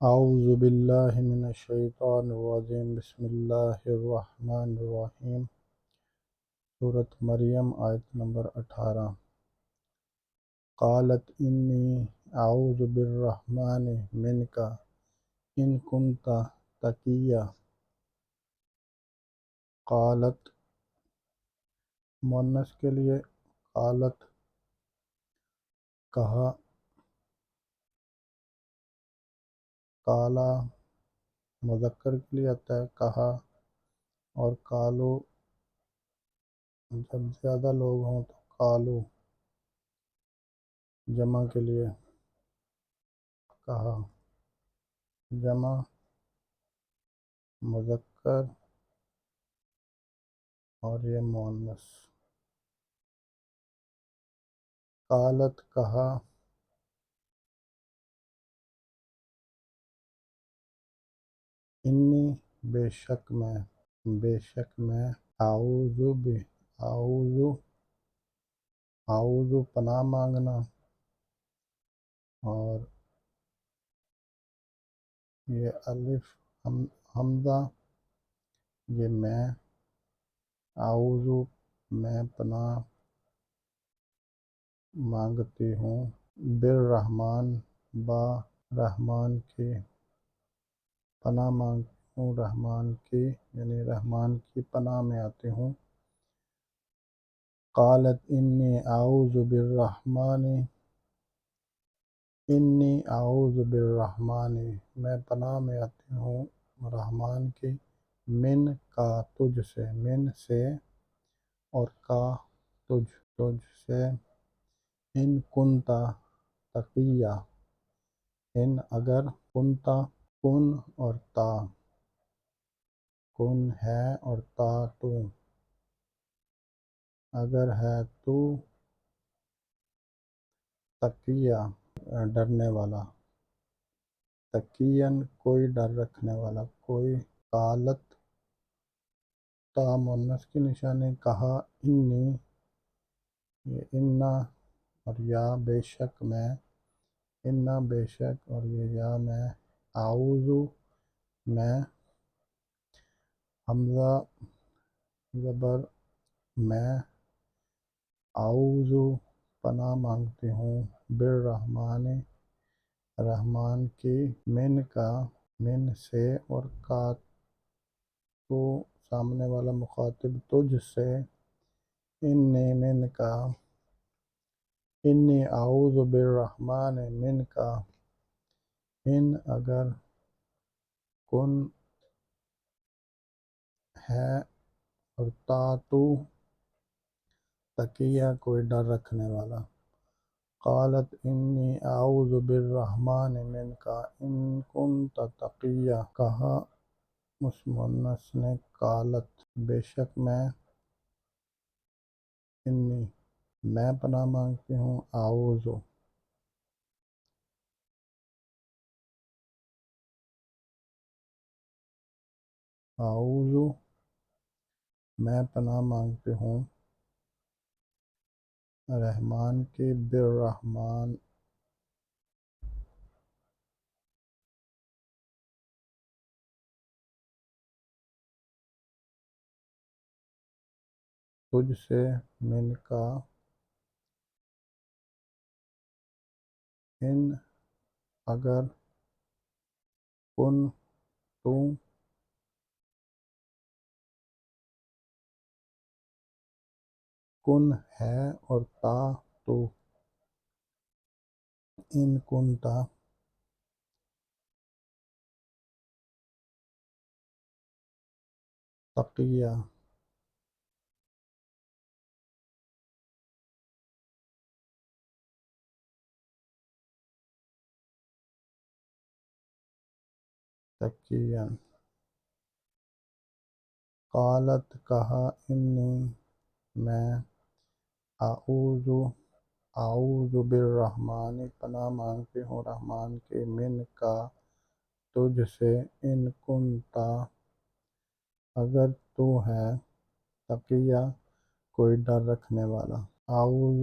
اعوذ باللہ من الشیطان الرجیم بسم اللہ الرحمن الرحیم۔ سورۃ مریم آیت نمبر 18۔ قالت انی اعوذ بالرحمن منک ان کنت تقیا۔ قالت مؤنث کے لیے، قالت کہا، قالا مذکر کے لیے آتا ہے کہا، اور قالو جب زیادہ لوگ ہوں تو قالو جمع کے لیے کہا، جمع مذکر اور یہ مؤنث۔ قالت کہا، انی بے شک میں اعوذ پناہ مانگنا، اور یہ الف حمزہ یہ میں، اعوذ میں پناہ مانگتی ہوں، بالرحمن با رحمان کی، پناہ مانگتی ہوں رحمان کی، یعنی رحمان کی پناہ میں آتی ہوں۔ قالت انی اعوذ بالرحمن میں پناہ میں آتی ہوں رحمان کی، من کا تجھ سے، من سے اور کا تجھ سے، ان کنتا تقیا، ان اگر، کنتا کن اور تا، کن ہے اور تا تو، اگر ہے تو تقیا ڈرنے والا، تقین کوئی ڈر رکھنے والا، کوئی۔ قالت تا مؤنث کی نشانی، کہا، انی یہ انا اور یا بے شک میں، انا بے شک اور یہ یا میں، اعوذ میں، حمزہ زبر میں، اعوذ پناہ مانگتی ہوں، بالرحمن رحمان کی، من کا من سے، اور کا تو سامنے والا مخاطب تجھ سے، انی من کا، انی اعوذ بالرحمن من کا، ان اگر، کن ہے اور تا تو تقیہ کوئی ڈر رکھنے والا۔ قالت انی اعوذ بالرحمن منک ان کنت تقیا، کہا اس مؤنث نے، قالت بے شک میں، انی میں پناہ مانگتی ہوں، اعوذ میں پناہ مانگتی ہوں رحمان کی، بالرحمن تجھ سے، من کا ان اگر، کن تو کن ہے اور تا تو، ان کنتا تقیا تقیا۔ قالت کہا، انی میں، اعوذ بالرحمن پناہ مانگتی ہوں رحمان کی، من کا تجھ سے، ان کنتا اگر تو ہے، تقیا کوئی ڈر رکھنے والا۔ اعوذ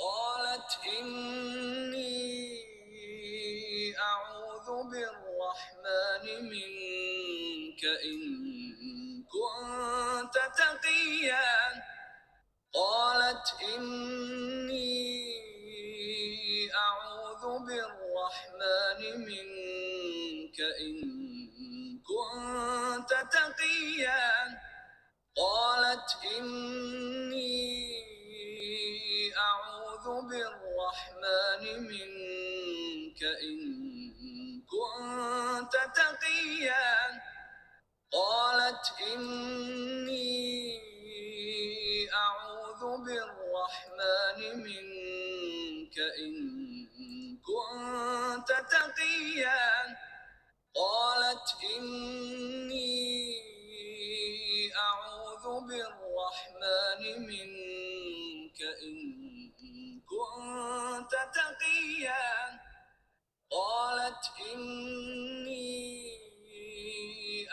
قالت إني أعوذ بالرحمن منك إن كنت تقيا. قالت إني أعوذ بالرحمن منك إن كنت تقيا. قالت إني أعوذ بالرحمن منك إن كنت تقيا. قالت إني أعوذ بالرحمن منك إن كنت تقيا. قالت إني أعوذ بالرحمن منك إن كنت تقيا. قالت إني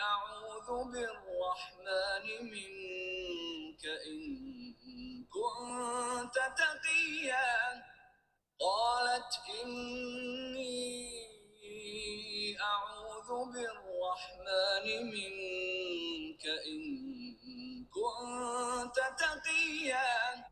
أعوذ بالرحمن منك إن كنت تقيا. قالت إني أعوذ بالرحمن منك إن كنت تقيا.